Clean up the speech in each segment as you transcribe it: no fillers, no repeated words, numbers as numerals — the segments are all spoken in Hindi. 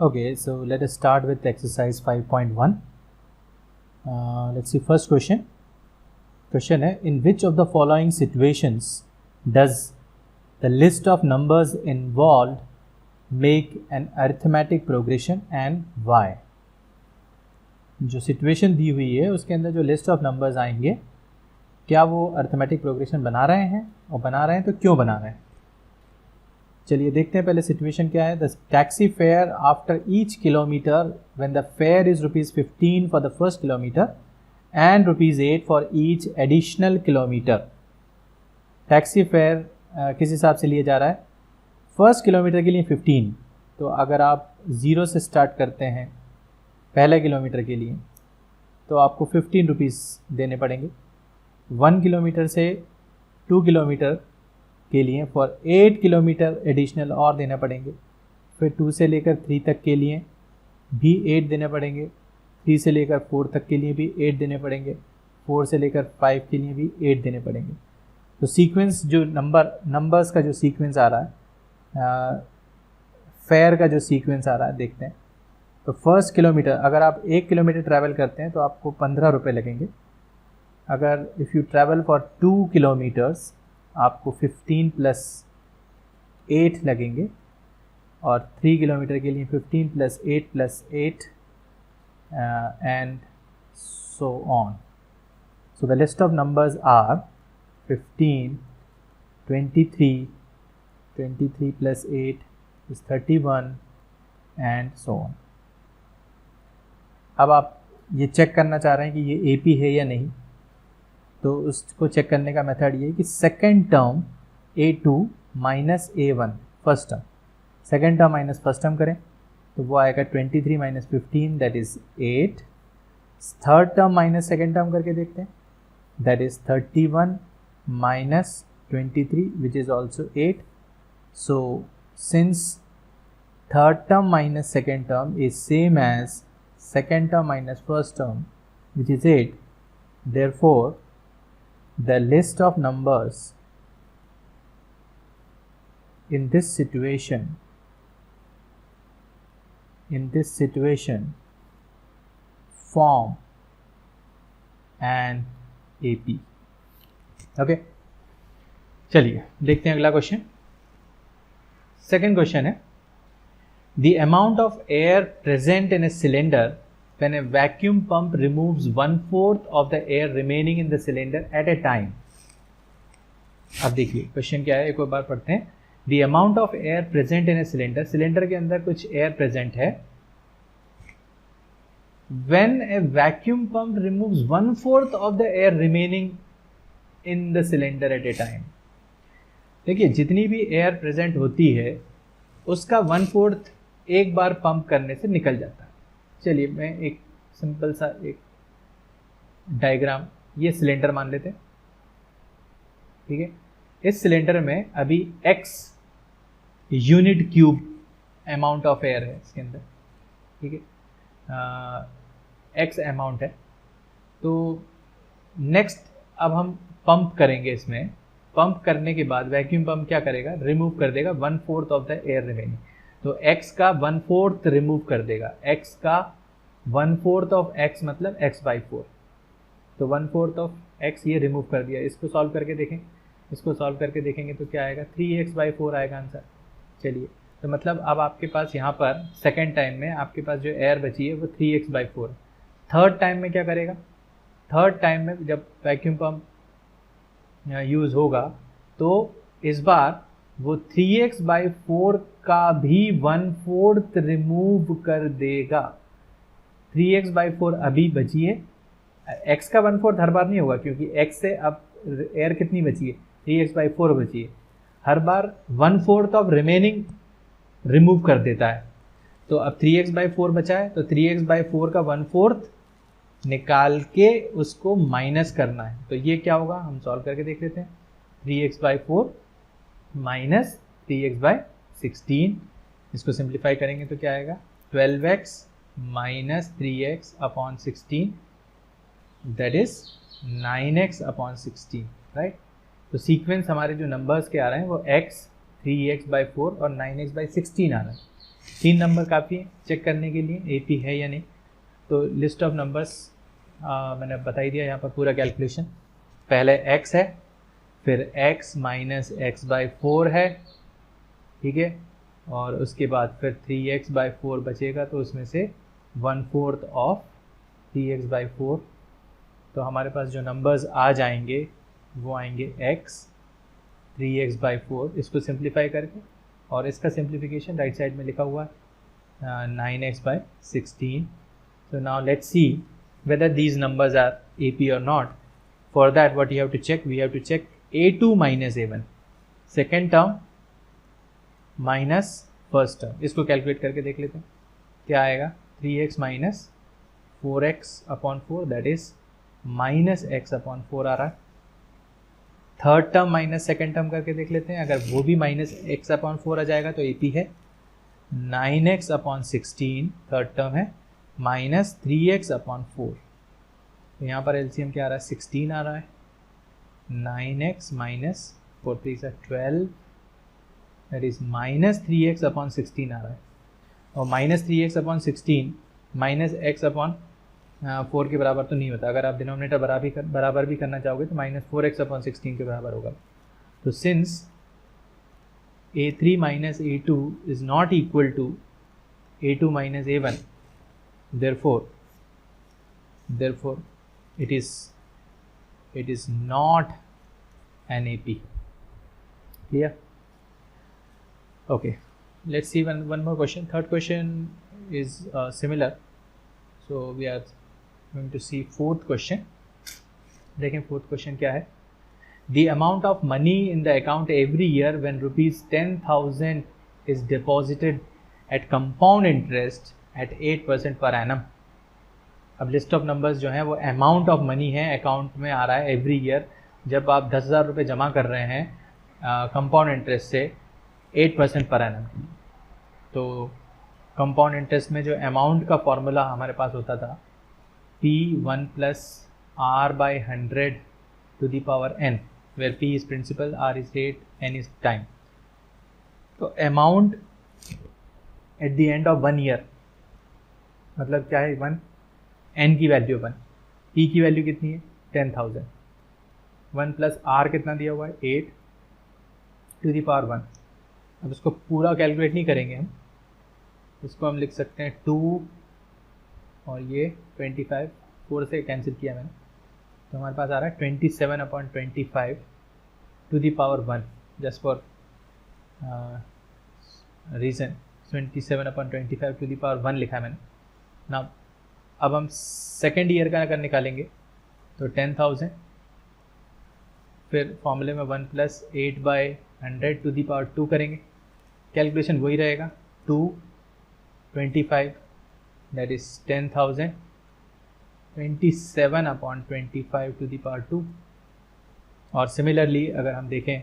Okay, so let us start with exercise 5.1. Let's see first question. Question है, in which of the following situations does the list of numbers involved make an arithmetic progression and why? जो सिचुएशन दी हुई है उसके अंदर जो लिस्ट ऑफ नंबर्स आएंगे क्या वो अर्थमेटिक प्रोग्रेशन बना रहे हैं, और बना रहे हैं तो क्यों बना रहे हैं. चलिए देखते हैं पहले सिचुएशन क्या है. The taxi fare after each kilometre when the fair is ₹15 for the first kilometre and ₹8 for each additional kilometre. Taxi fare किस हिसाब से लिया जा रहा है. फर्स्ट किलोमीटर के लिए 15, तो अगर आप 0 से स्टार्ट करते हैं पहले किलोमीटर के लिए तो आपको ₹15 देने पड़ेंगे. 1 किलोमीटर से 2 किलोमीटर के लिए फॉर 8 किलोमीटर एडिशनल और देना पड़ेंगे. फिर 2 से लेकर 3 तक के लिए भी 8 देने पड़ेंगे. 3 से लेकर 4 तक के लिए भी 8 देने पड़ेंगे. 4 से लेकर 5 के लिए भी 8 देने पड़ेंगे. तो सीक्वेंस जो नंबर्स का जो सीक्वेंस आ रहा है, फेयर का जो सीक्वेंस आ रहा है देखते हैं. तो फर्स्ट किलोमीटर अगर आप 1 किलोमीटर ट्रैवल करते हैं तो आपको ₹15 लगेंगे. अगर if you travel for 2 kilometres आपको 15 प्लस 8 लगेंगे. और 3 किलोमीटर के लिए 15 plus 8 plus 8 and so on. So the list of numbers are 15, 23 plus 8 is 31 and so on. अब आप ये चेक करना चाह रहे हैं कि ये AP है या नहीं, तो उसको चेक करने का मेथड ये है कि second term A2 minus A1 first term, second term minus first term करें तो वो आएगा 23 माइनस 15 that is 8. Third term minus second term करके देखते हैं that is 31 minus 23 which is also 8. So since third term minus second term is same as second term minus first term which is 8, therefore the list of numbers in this situation form an AP. Okay, चलिए देखते हैं अगला क्वेश्चन. सेकेंड क्वेश्चन है, the amount of air present in a cylinder when a vacuum pump removes 1/4 of the air remaining in the cylinder at a time. अब देखिए क्वेश्चन क्या है, एक और बार पढ़ते हैं. the amount of air present in a cylinder, cylinder के अंदर कुछ एयर प्रेजेंट है. when a vacuum pump removes 1/4 of the air remaining in the cylinder at a time. देखिए जितनी भी एयर प्रेजेंट होती है उसका 1/4 एक बार पंप करने से निकल जाता है. चलिए मैं एक सिंपल सा एक डायग्राम, ये सिलेंडर मान लेते हैं, ठीक है. इस सिलेंडर में अभी x unit cube amount of air है इसके अंदर, ठीक है. x अमाउंट है. तो नेक्स्ट अब हम पंप करेंगे. इसमें पंप करने के बाद वैक्यूम पंप क्या करेगा, रिमूव कर देगा 1/4 ऑफ द एयर रिमेनिंग. तो x का 1/4 रिमूव कर देगा. x का 1/4 ऑफ x मतलब x/4. तो 1/4 ऑफ x ये रिमूव कर दिया. इसको सॉल्व करके देखें, इसको सॉल्व करके देखेंगे तो क्या आएगा, 3x/4 आएगा आंसर. चलिए तो मतलब अब आपके पास यहाँ पर सेकेंड टाइम में आपके पास जो एयर बची है वो 3x/4. थर्ड टाइम में क्या करेगा, थर्ड टाइम में जब वैक्यूम पंप यूज़ होगा तो इस बार वो 3x/4 का भी 1/4 रिमूव कर देगा. 3x/4 अभी बची है. x का 1/4 हर बार नहीं होगा क्योंकि x से अब एयर कितनी बची है, 3x/4 बची है. हर बार 1/4 ऑफ रिमेनिंग रिमूव कर देता है. तो अब 3x/4 बचा है तो 3x/4 का 1/4 निकाल के उसको माइनस करना है. तो ये क्या होगा, हम सॉल्व करके देख लेते हैं. 3x/4 माइनस 3x/16, इसको सिंप्लीफाई करेंगे तो क्या आएगा, 12x minus 3x upon 16 that is 9x upon 16, right. तो सीक्वेंस हमारे जो नंबर्स के आ रहे हैं वो x 3x/4 और 9x/16 आ रहा है. 3 नंबर काफ़ी है चेक करने के लिए AP है या नहीं। तो लिस्ट ऑफ नंबर्स मैंने बता ही दिया यहाँ पर पूरा कैलकुलेशन। पहले x है, फिर x माइनस एक्स बाई 4 है, ठीक है, और उसके बाद फिर 3x बाई 4 बचेगा, तो उसमें से 1/4 ऑफ 3x बाई 4। तो हमारे पास जो नंबर्स आ जाएंगे वो आएंगे x 3x बाई 4, इसको सिंप्लीफाई करके, और इसका सिंप्लीफिकेशन राइट साइड में लिखा हुआ है 9x by 16। So now let's see whether these numbers are AP or not. For that what you have to check, we have to check A2 minus A1, second term minus first term। इसको कैलकुलेट करके देख लेते हैं क्या आएगा। 3x minus 4x upon 4 that is minus x upon 4 आ रहा है। Third term minus second term करके देख लेते हैं, अगर वो भी माइनस x अपॉन 4 आ जाएगा तो AP है। 9x अपॉन 16 थर्ड टर्म है, माइनस 3x अपॉन 4। तो यहाँ पर LCM क्या आ रहा है, 16 आ रहा है। 9x माइनस 4 3 से 12 that is minus 3x upon 16 आ रहा है। और minus 3x upon 16 minus x upon 4 के बराबर तो नहीं होता। अगर आप डिनोमिनेटर बराबर भी करना चाहोगे तो माइनस 4x अपॉन 16 के बराबर होगा। तो since A3 minus A2 is not equal to A2 minus A1, therefore it is not an AP. Clear? Okay, let's see one more question. Third question is similar, so we are going to see fourth question. देखें fourth question क्या है। The amount of money in the account every year when rupees 10,000 is deposited at compound interest at 8% per annum। अब लिस्ट ऑफ नंबर्स जो हैं वो अमाउंट ऑफ मनी है अकाउंट में आ रहा है एवरी ईयर। जब आप 10,000 रुपये जमा कर रहे हैं कंपाउंड इंटरेस्ट से 8% पर एनम, तो कंपाउंड इंटरेस्ट में जो अमाउंट का फॉर्मूला हमारे पास होता था P1 plus R by 100 to the power n, where P is principal, R is rate, n is time. तो amount at the end of 1 year मतलब क्या है, 1 n की वैल्यू 1, P की वैल्यू कितनी है 10,000, 1 प्लस R कितना दिया हुआ है 8 टू दी पावर 1। अब इसको पूरा कैलकुलेट नहीं करेंगे हम, इसको हम लिख सकते हैं 2 और ये 25, 4 से कैंसिल किया मैंने, तो हमारे पास आ रहा है 27/25 to the power 1, just for reason 27/25 to the power 1 लिखा है मैंने ना। अब हम सेकेंड ईयर का अगर निकालेंगे तो 10,000, फिर फॉर्मूले में 1 plus 8 by 100 to the power 2 करेंगे, कैलकुलेशन वही रहेगा 2 25 that is 10,000 27/25 to the power 2। और सिमिलरली अगर हम देखें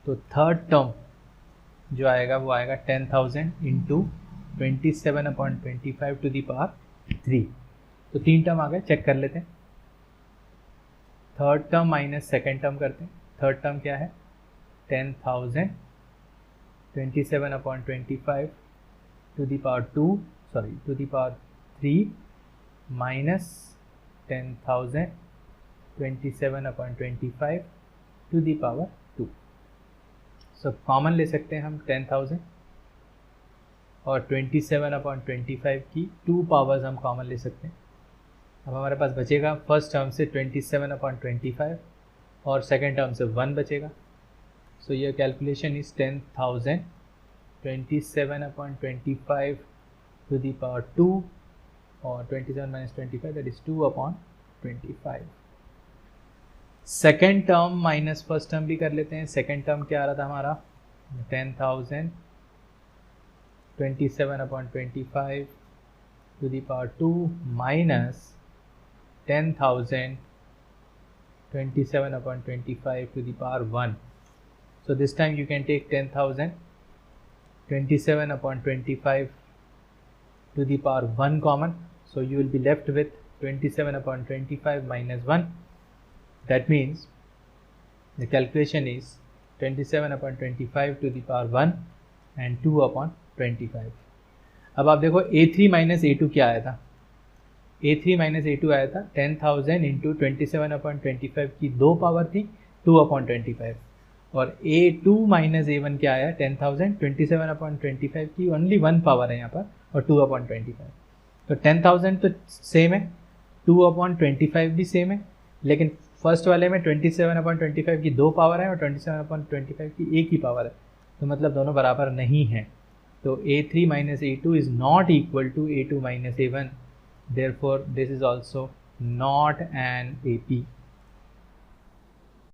तो थर्ड टर्म जो आएगा वो आएगा 10,000 इंटू 27/25 टू दी पावर 3। तो 3 टर्म आ गए, चेक कर लेते हैं। Third term minus second term करते हैं। थर्ड टर्म क्या है 10,000 27/25 to the power 2 to the power 3 minus 10,000 27/25 to the power 2। सब कॉमन ले सकते हैं हम 10,000 और 27/25 की 2 पावर्स हम कॉमन ले सकते हैं। अब हमारे पास बचेगा फर्स्ट टर्म से 27/25 और सेकेंड टर्म से 1 बचेगा। सो ये calculation is 10,000 27/25 to the power 2 और 27 minus 25 that is 2/25। Second term minus first term भी कर लेते हैं। सेकेंड टर्म क्या आ रहा था हमारा 10,000 27/25 to the power 2 minus 10,000 27/25 to the power 1. So this time you can take 10,000 27/25 to the power 1 common. So you will be left with 27/25 minus 1. That means the calculation is 27/25 to the power 1 and 2/25. 25। अब आप देखो A3 माइनस A2 क्या आया था, A3 माइनस A2 आया था 10,000 इंटू 27/25 की 2 पावर थी 2/25, और A2 माइनस A1 क्या आया 10,000 27/25 की ओनली 1 पावर है यहाँ पर और 2/25। तो 10,000 तो सेम है, 2/25 भी सेम है, लेकिन फर्स्ट वाले में 27/25 की 2 पावर है और 27/25 की 1 ही पावर है, तो मतलब दोनों बराबर नहीं हैं। तो A3 minus A2 is not equal to A2 minus A1, therefore this is also not an AP।